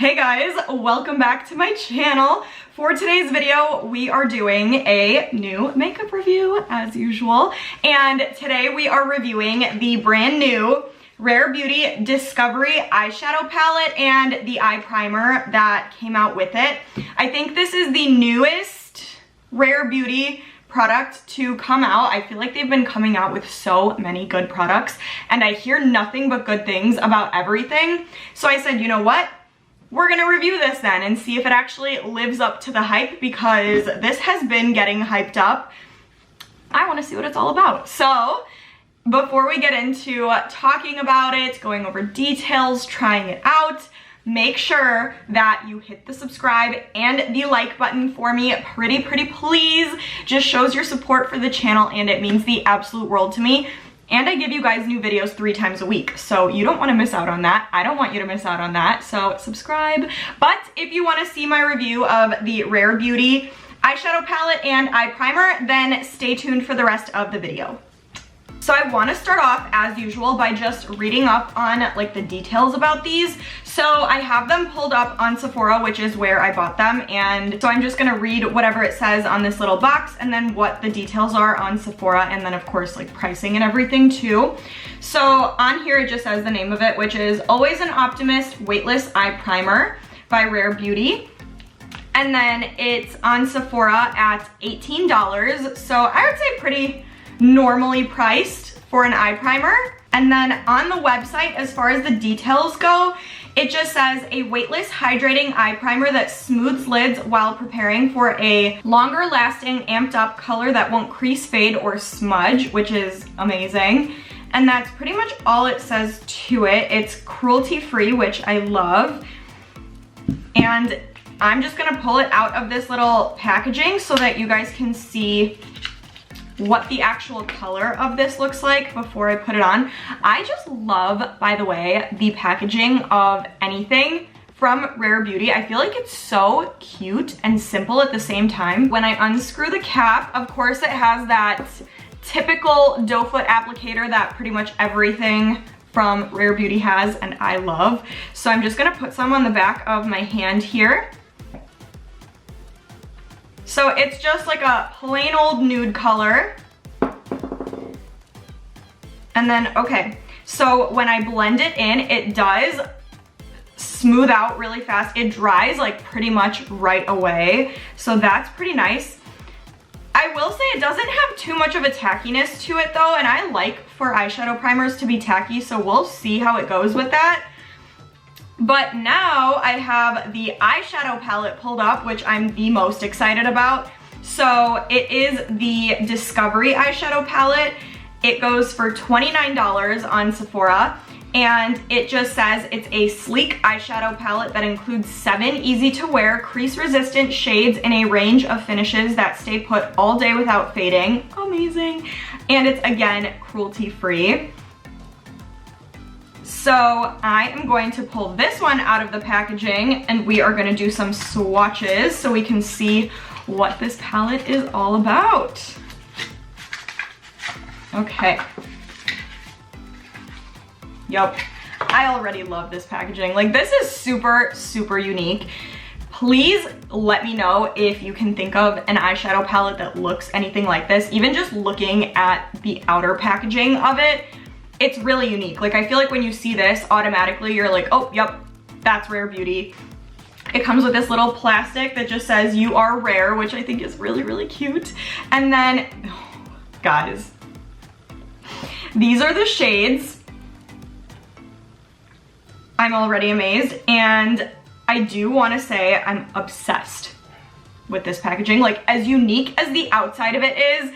Hey guys, welcome back to my channel. For today's video, we are doing a new makeup review as usual. And today we are reviewing the brand new Rare Beauty Discovery eyeshadow palette and the eye primer that came out with it. I think this is the newest Rare Beauty product to come out. I feel like they've been coming out with so many good products and I hear nothing but good things about everything. So I said, you know what? We're gonna review this then and see if it actually lives up to the hype, because this has been getting hyped up. I wanna see what it's all about. So before we get into talking about it, going over details, trying it out, make sure that you hit the subscribe and the like button for me. Pretty please. Just shows your support for the channel and it means the absolute world to me. And I give you guys new videos 3 times a week, so you don't want to miss out on that. I don't want you to miss out on that, so subscribe. But if you want to see my review of the Rare Beauty eyeshadow palette and eye primer, then stay tuned for the rest of the video. So I want to start off as usual by just reading up on like the details about these. So I have them pulled up on Sephora, which is where I bought them, and so I'm just gonna read whatever it says on this little box and then what the details are on Sephora, and then of course like pricing and everything too. So on here it just says the name of it, which is Always an Optimist Weightless Eye Primer by Rare Beauty. And then it's on Sephora at $18. So I would say pretty normally priced for an eye primer. And then on the website, as far as the details go, it just says a weightless hydrating eye primer that smooths lids while preparing for a longer lasting amped up color that won't crease, fade, or smudge, which is amazing. And that's pretty much all it says to it. It's cruelty free, which I love. And I'm just gonna pull it out of this little packaging so that you guys can see what the actual color of this looks like before I put it on. I just love, by the way, the packaging of anything from Rare Beauty. I feel like it's so cute and simple at the same time. When I unscrew the cap, of course it has that typical doe foot applicator that pretty much everything from Rare Beauty has and I love. So I'm just gonna put some on the back of my hand here. So it's just like a plain old nude color. And then, okay, so when I blend it in, it does smooth out really fast. It dries like pretty much right away. So that's pretty nice. I will say it doesn't have too much of a tackiness to it though, and I like for eyeshadow primers to be tacky, so we'll see how it goes with that. But now I have the eyeshadow palette pulled up, which I'm the most excited about. So it is the Discovery eyeshadow palette. It goes for $29 on Sephora, and it just says it's a sleek eyeshadow palette that includes 7 easy to wear, crease resistant shades in a range of finishes that stay put all day without fading. Amazing. And it's again cruelty free. So I am going to pull this one out of the packaging and we are gonna do some swatches so we can see what this palette is all about. Okay. Yup, I already love this packaging. Like, this is super unique. Please let me know if you can think of an eyeshadow palette that looks anything like this. Even just looking at the outer packaging of it, it's really unique. Like, I feel like when you see this, automatically you're like, oh, yep, that's Rare Beauty. It comes with this little plastic that just says you are rare, which I think is really cute. And then, oh, guys, these are the shades. I'm already amazed, and I do want to say I'm obsessed with this packaging. Like, as unique as the outside of it is,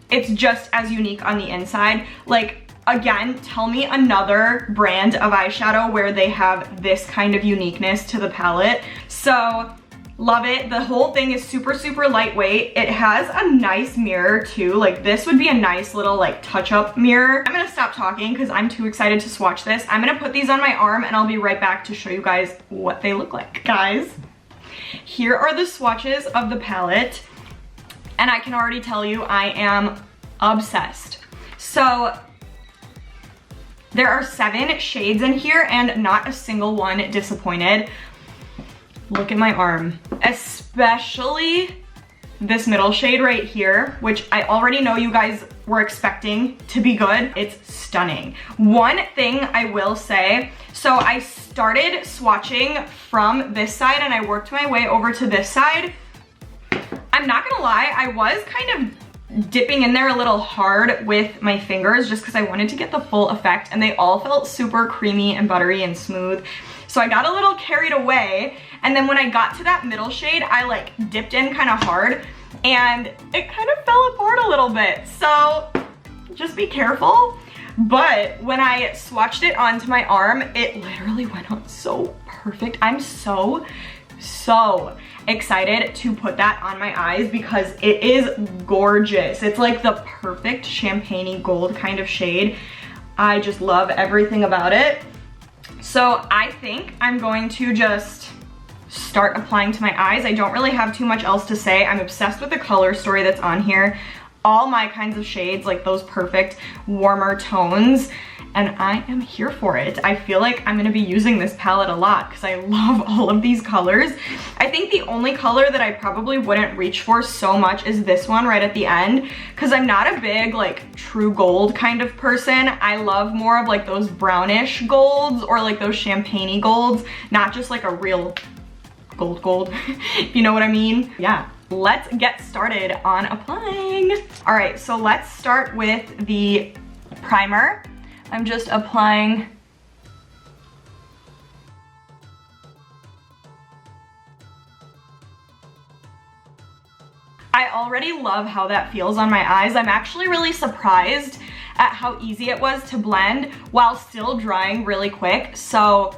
it's just as unique on the inside. Like, again, tell me another brand of eyeshadow where they have this kind of uniqueness to the palette. So love it. The whole thing is super lightweight. It has a nice mirror too. Like, this would be a nice little like touch-up mirror. I'm gonna stop talking because I'm too excited to swatch this. I'm gonna put these on my arm and I'll be right back to show you guys what they look like. Guys, here are the swatches of the palette, and I can already tell you I am obsessed. So there are 7 shades in here and not a single one disappointed. look at my arm. Especially this middle shade right here, which I already know you guys were expecting to be good. It's stunning. One thing I will say, so I started swatching from this side and I worked my way over to this side. I'm not gonna lie, I was kind of dipping in there a little hard with my fingers just because I wanted to get the full effect, and they all felt super creamy and buttery and smooth. So I got a little carried away, and then when I got to that middle shade, I like dipped in kind of hard and it kind of fell apart a little bit. So just be careful. But when I swatched it onto my arm, it literally went on so perfect. I'm so excited to put that on my eyes because it is gorgeous. It's like the perfect champagne-y gold kind of shade. I just love everything about it. So I think I'm going to just start applying to my eyes. I don't really have too much else to say. I'm obsessed with the color story that's on here. All my kinds of shades, like those perfect warmer tones, and I am here for it. I feel like I'm gonna be using this palette a lot because I love all of these colors. I think the only color that I probably wouldn't reach for so much is this one right at the end, because I'm not a big like true gold kind of person. I love more of like those brownish golds or like those champagne-y golds, not just like a real gold, if you know what I mean. Yeah, let's get started on applying. All right, so let's start with the primer. I'm just applying I already love how that feels on my eyes. I'm actually really surprised at how easy it was to blend while still drying really quick. So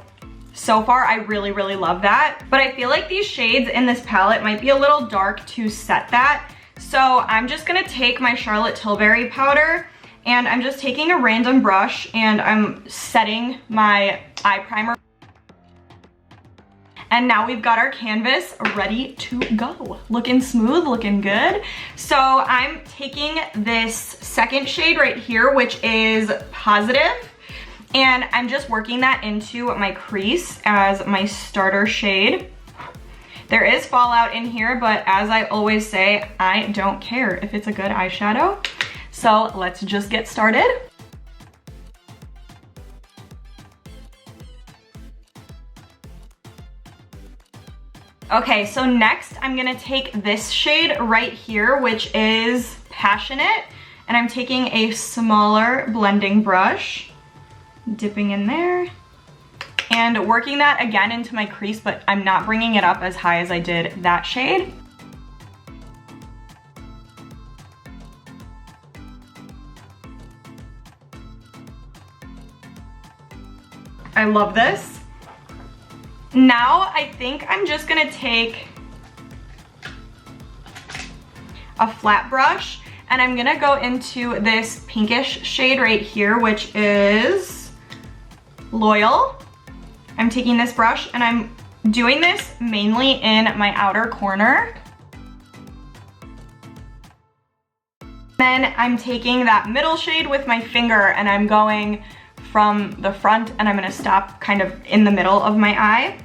far I really love that. But I feel like these shades in this palette might be a little dark to set that. So I'm just gonna take my Charlotte Tilbury powder and I'm just taking a random brush and I'm setting my eye primer. And now we've got our canvas ready to go. Looking smooth, looking good. So I'm taking this second shade right here, which is Positive. And I'm just working that into my crease as my starter shade. There is fallout in here, but as I always say, I don't care if it's a good eyeshadow. So let's just get started. Okay, so next I'm gonna take this shade right here, which is Passionate, and I'm taking a smaller blending brush, dipping in there, and working that again into my crease, but I'm not bringing it up as high as I did that shade. I love this. Now I think I'm just gonna take a flat brush and I'm gonna go into this pinkish shade right here, which is Loyal. I'm taking this brush and I'm doing this mainly in my outer corner. Then I'm taking that middle shade with my finger and I'm going from the front and I'm gonna stop kind of in the middle of my eye.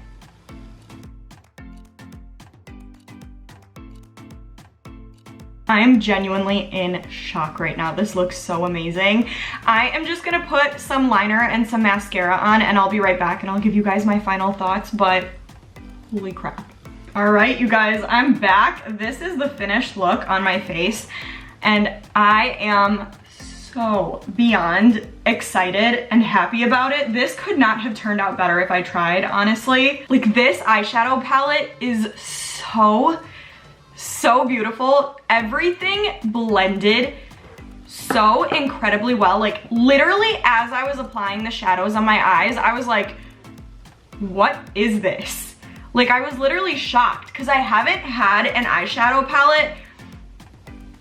I am genuinely in shock right now. This looks so amazing. I am just gonna put some liner and some mascara on and I'll be right back and I'll give you guys my final thoughts, but holy crap. All right, you guys, I'm back. This is the finished look on my face and I am so beyond excited and happy about it. This could not have turned out better if I tried, honestly. Like, this eyeshadow palette is so beautiful. Everything blended so incredibly well. Like, literally as I was applying the shadows on my eyes, I was like, what is this? Like, I was literally shocked because I haven't had an eyeshadow palette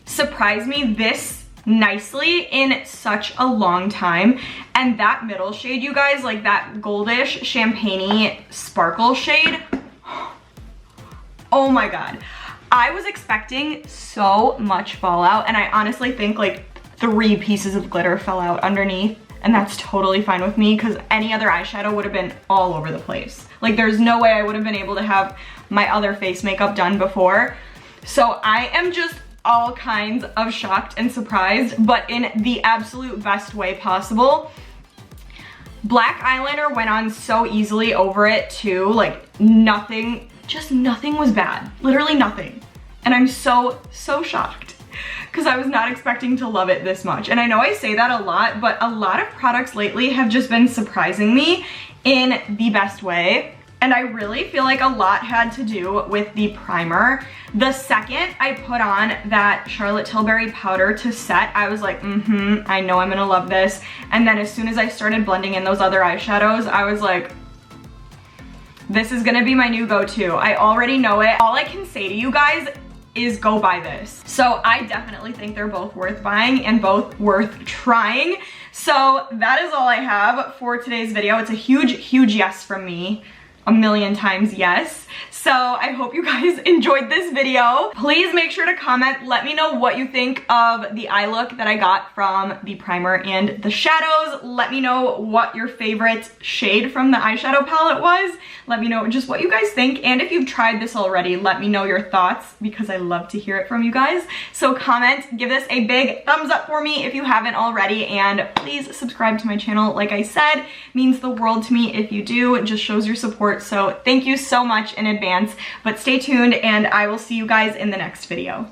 surprise me this nicely in such a long time. And that middle shade, you guys, like that goldish champagne-y sparkle shade, oh my god. I was expecting so much fallout and I honestly think like 3 pieces of glitter fell out underneath, and that's totally fine with me because any other eyeshadow would have been all over the place. Like, there's no way I would have been able to have my other face makeup done before. So I am just all kinds of shocked and surprised, but in the absolute best way possible. Black eyeliner went on so easily over it too, like nothing, just nothing was bad, literally nothing. And I'm so shocked because I was not expecting to love it this much. And I know I say that a lot, but a lot of products lately have just been surprising me in the best way. And I really feel like a lot had to do with the primer. The second I put on that Charlotte Tilbury powder to set, I was like, I know I'm gonna love this. And then as soon as I started blending in those other eyeshadows, I was like, this is gonna be my new go-to. I already know it. All I can say to you guys is go buy this. So I definitely think they're both worth buying and both worth trying. So that is all I have for today's video. It's a huge yes from me. A million times yes. So I hope you guys enjoyed this video. Please make sure to comment. Let me know what you think of the eye look that I got from the primer and the shadows. Let me know what your favorite shade from the eyeshadow palette was. Let me know just what you guys think. And if you've tried this already, let me know your thoughts because I love to hear it from you guys. So comment, give this a big thumbs up for me if you haven't already. And please subscribe to my channel. Like I said, means the world to me if you do. It just shows your support. So thank you so much in advance, but stay tuned and I will see you guys in the next video.